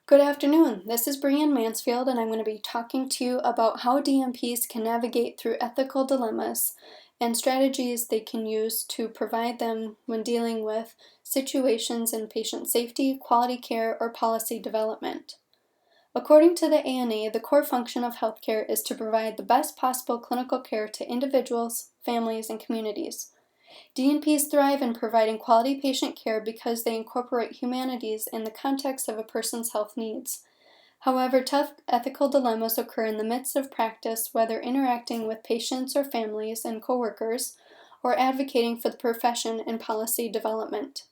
Good afternoon. This is Brianne Mansfield, and I'm going to be talking to you about how DNPs can navigate through ethical dilemmas and strategies they can use to provide them when dealing with situations in patient safety, quality care, or policy development. According to the ANA, the core function of healthcare is to provide the best possible clinical care to individuals, families, and communities. DNPs thrive in providing quality patient care because they incorporate humanities in the context of a person's health needs. However, tough ethical dilemmas occur in the midst of practice, whether interacting with patients or families and coworkers, or advocating for the profession in policy development.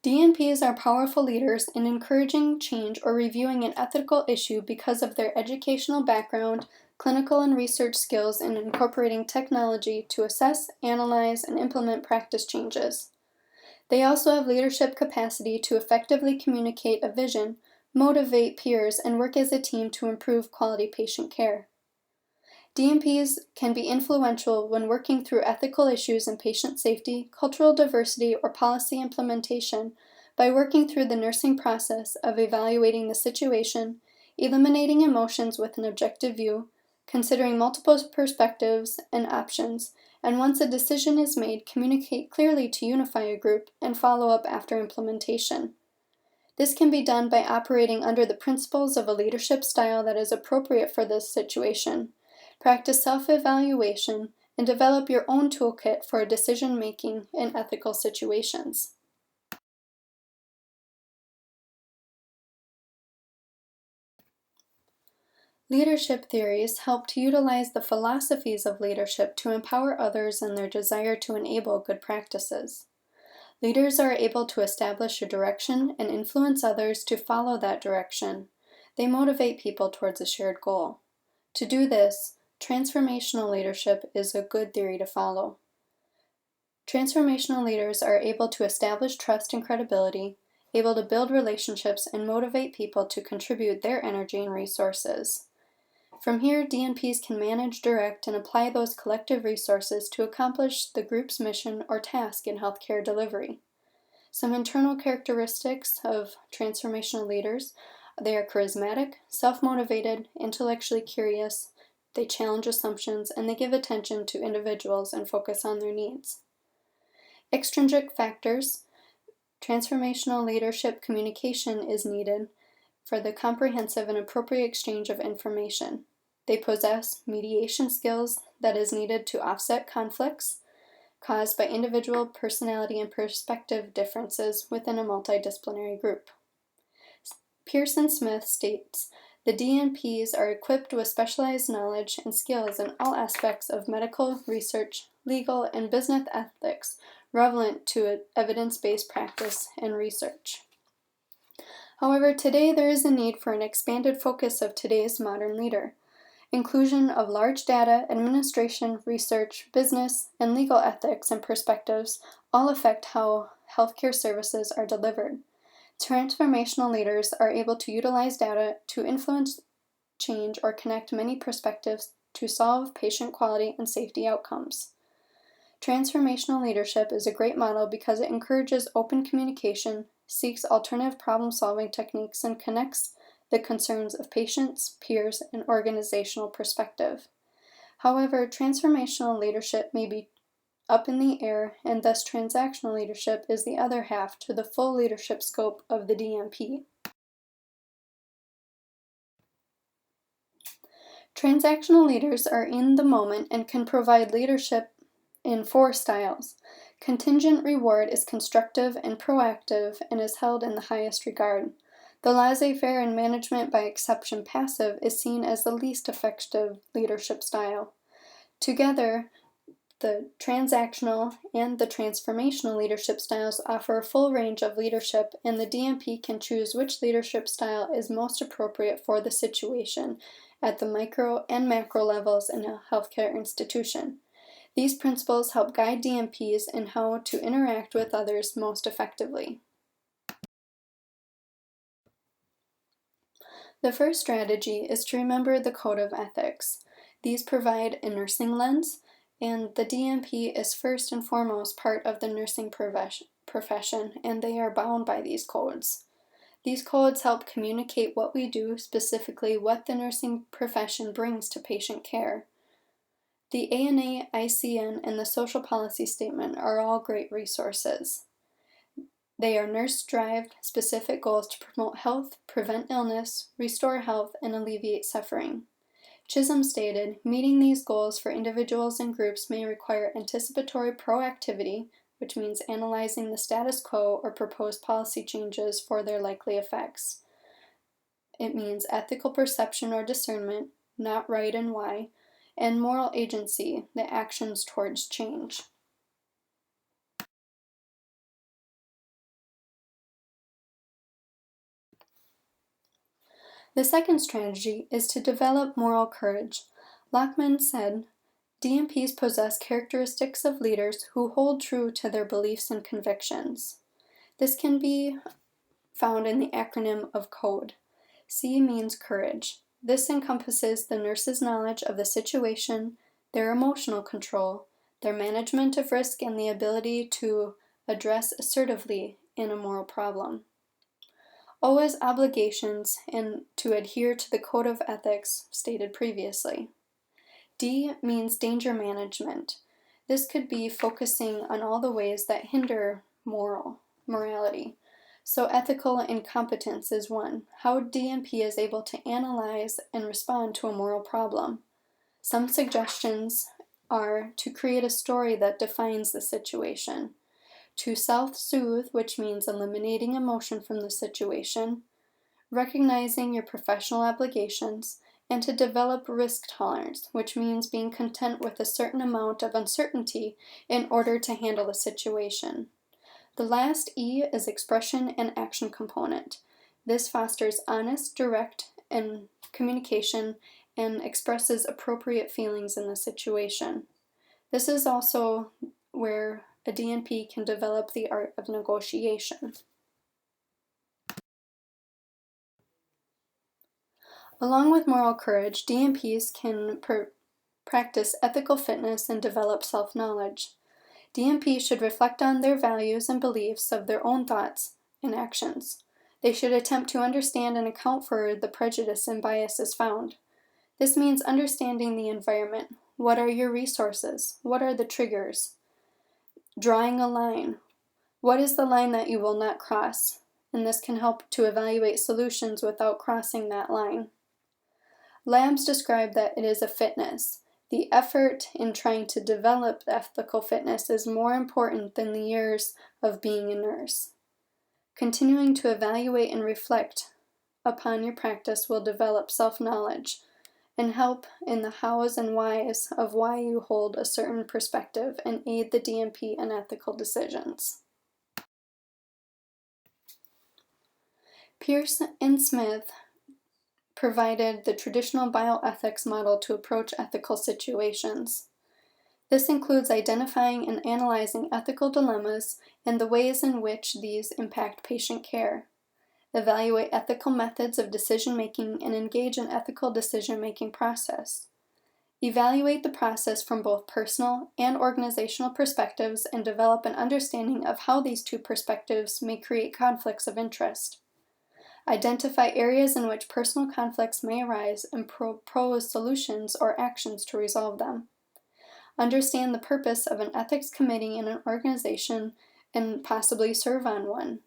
DNPs are powerful leaders in encouraging change or reviewing an ethical issue because of their educational background, clinical and research skills in incorporating technology to assess, analyze, and implement practice changes. They also have leadership capacity to effectively communicate a vision, motivate peers, and work as a team to improve quality patient care. DNPs can be influential when working through ethical issues in patient safety, cultural diversity, or policy implementation by working through the nursing process of evaluating the situation, eliminating emotions with an objective view, considering multiple perspectives and options, and once a decision is made, communicate clearly to unify a group and follow up after implementation. This can be done by operating under the principles of a leadership style that is appropriate for this situation. Practice self-evaluation and develop your own toolkit for decision-making in ethical situations. Leadership theories help to utilize the philosophies of leadership to empower others in their desire to enable good practices. Leaders are able to establish a direction and influence others to follow that direction. They motivate people towards a shared goal. To do this, transformational leadership is a good theory to follow. Transformational leaders are able to establish trust and credibility, able to build relationships, and motivate people to contribute their energy and resources. From here, DNPs can manage, direct, and apply those collective resources to accomplish the group's mission or task in healthcare delivery. Some internal characteristics of transformational leaders: they are charismatic, self-motivated, intellectually curious, they challenge assumptions, and they give attention to individuals and focus on their needs. Extrinsic factors: transformational leadership communication is needed for the comprehensive and appropriate exchange of information. They possess mediation skills that is needed to offset conflicts caused by individual personality and perspective differences within a multidisciplinary group. Pearson Smith states, "The DNPs are equipped with specialized knowledge and skills in all aspects of medical research, legal, and business ethics relevant to evidence-based practice and research." However, today there is a need for an expanded focus of today's modern leader. Inclusion of large data, administration, research, business, and legal ethics and perspectives all affect how healthcare services are delivered. Transformational leaders are able to utilize data to influence change or connect many perspectives to solve patient quality and safety outcomes. Transformational leadership is a great model because it encourages open communication, seeks alternative problem-solving techniques, and connects the concerns of patients, peers, and organizational perspective. However, transformational leadership may be up in the air, and thus transactional leadership is the other half to the full leadership scope of the DNP. Transactional leaders are in the moment and can provide leadership in 4 styles. Contingent reward is constructive and proactive and is held in the highest regard. The laissez-faire and management by exception passive is seen as the least effective leadership style. Together, the transactional and the transformational leadership styles offer a full range of leadership, and the DNP can choose which leadership style is most appropriate for the situation at the micro and macro levels in a healthcare institution. These principles help guide DNPs in how to interact with others most effectively. The first strategy is to remember the code of ethics. These provide a nursing lens, and the DNP is first and foremost part of the nursing profession, and they are bound by these codes. These codes help communicate what we do, specifically what the nursing profession brings to patient care. The ANA, ICN, and the Social Policy Statement are all great resources. They are nurse-derived, specific goals to promote health, prevent illness, restore health, and alleviate suffering. Chisholm stated, meeting these goals for individuals and groups may require anticipatory proactivity, which means analyzing the status quo or proposed policy changes for their likely effects. It means ethical perception or discernment, not right and why, and moral agency, the actions towards change. The second strategy is to develop moral courage. Lockman said, DNPs possess characteristics of leaders who hold true to their beliefs and convictions. This can be found in the acronym of CODE. C means courage. This encompasses the nurse's knowledge of the situation, their emotional control, their management of risk, and the ability to address assertively in a moral problem. O is obligations and to adhere to the code of ethics stated previously. D means danger management. This could be focusing on all the ways that hinder morality. So ethical incompetence is one. How DNP is able to analyze and respond to a moral problem. Some suggestions are to create a story that defines the situation, to self-soothe, which means eliminating emotion from the situation, recognizing your professional obligations, and to develop risk tolerance, which means being content with a certain amount of uncertainty in order to handle the situation. The last E is expression and action component. This fosters honest, direct, and communication and expresses appropriate feelings in the situation. This is also where a DNP can develop the art of negotiation. Along with moral courage, DNPs can practice ethical fitness and develop self-knowledge. DNPs should reflect on their values and beliefs of their own thoughts and actions. They should attempt to understand and account for the prejudice and biases found. This means understanding the environment. What are your resources? What are the triggers? Drawing a line. What is the line that you will not cross? And this can help to evaluate solutions without crossing that line. Labs describe that it is a fitness. The effort in trying to develop ethical fitness is more important than the years of being a nurse. Continuing to evaluate and reflect upon your practice will develop self-knowledge and help in the hows and whys of why you hold a certain perspective and aid the DNP in ethical decisions. Pierce and Smith provided the traditional bioethics model to approach ethical situations. This includes identifying and analyzing ethical dilemmas and the ways in which these impact patient care. Evaluate ethical methods of decision-making and engage in ethical decision-making process. Evaluate the process from both personal and organizational perspectives and develop an understanding of how these two perspectives may create conflicts of interest. Identify areas in which personal conflicts may arise and propose solutions or actions to resolve them. Understand the purpose of an ethics committee in an organization and possibly serve on one.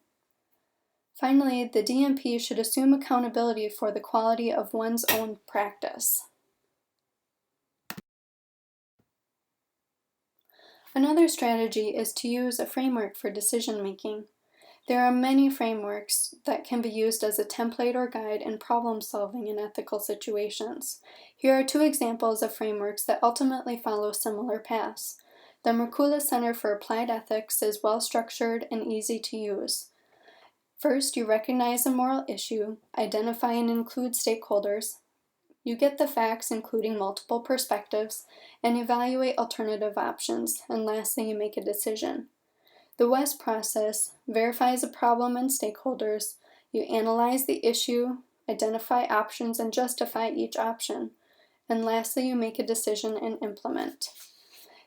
Finally, the DNP should assume accountability for the quality of one's own practice. Another strategy is to use a framework for decision making. There are many frameworks that can be used as a template or guide in problem solving in ethical situations. Here are two examples of frameworks that ultimately follow similar paths. The Mercola Center for Applied Ethics is well structured and easy to use. First, you recognize a moral issue, identify and include stakeholders. You get the facts, including multiple perspectives, and evaluate alternative options. And lastly, you make a decision. The WEST process verifies a problem and stakeholders. You analyze the issue, identify options, and justify each option. And lastly, you make a decision and implement.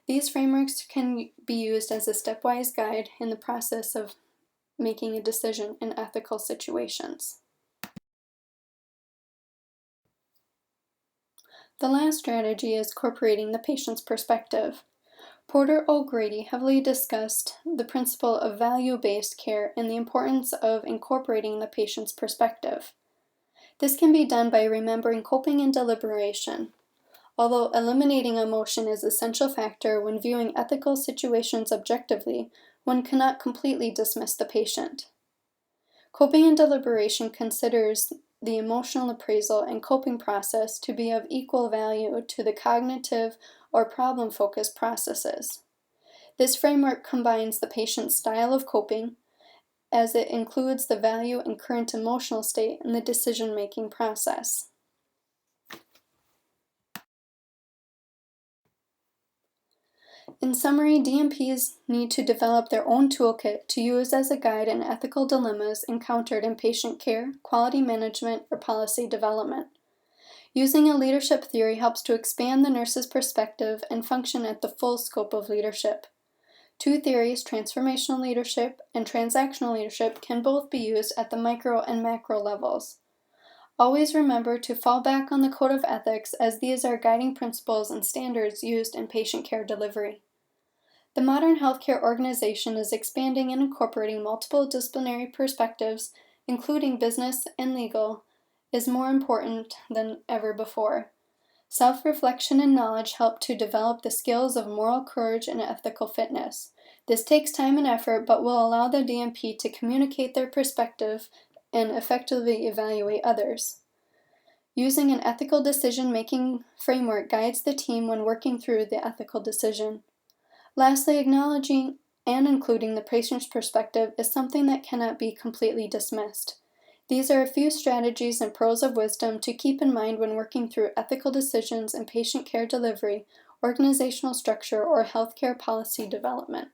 These frameworks can be used as a stepwise guide in the process of making a decision in ethical situations. The last strategy is incorporating the patient's perspective. Porter O'Grady heavily discussed the principle of value-based care and the importance of incorporating the patient's perspective. This can be done by remembering coping and deliberation. Although eliminating emotion is an essential factor when viewing ethical situations objectively, one cannot completely dismiss the patient. Coping and deliberation considers the emotional appraisal and coping process to be of equal value to the cognitive or problem-focused processes. This framework combines the patient's style of coping, as it includes the value and current emotional state in the decision-making process. In summary, DNPs need to develop their own toolkit to use as a guide in ethical dilemmas encountered in patient care, quality management, or policy development. Using a leadership theory helps to expand the nurse's perspective and function at the full scope of leadership. Two theories, transformational leadership and transactional leadership, can both be used at the micro and macro levels. Always remember to fall back on the code of ethics, as these are guiding principles and standards used in patient care delivery. The modern healthcare organization is expanding and incorporating multiple disciplinary perspectives, including business and legal, is more important than ever before. Self-reflection and knowledge help to develop the skills of moral courage and ethical fitness. This takes time and effort, but will allow the DNP to communicate their perspective and effectively evaluate others. Using an ethical decision-making framework guides the team when working through the ethical decision. Lastly, acknowledging and including the patient's perspective is something that cannot be completely dismissed. These are a few strategies and pearls of wisdom to keep in mind when working through ethical decisions in patient care delivery, organizational structure, or healthcare policy development.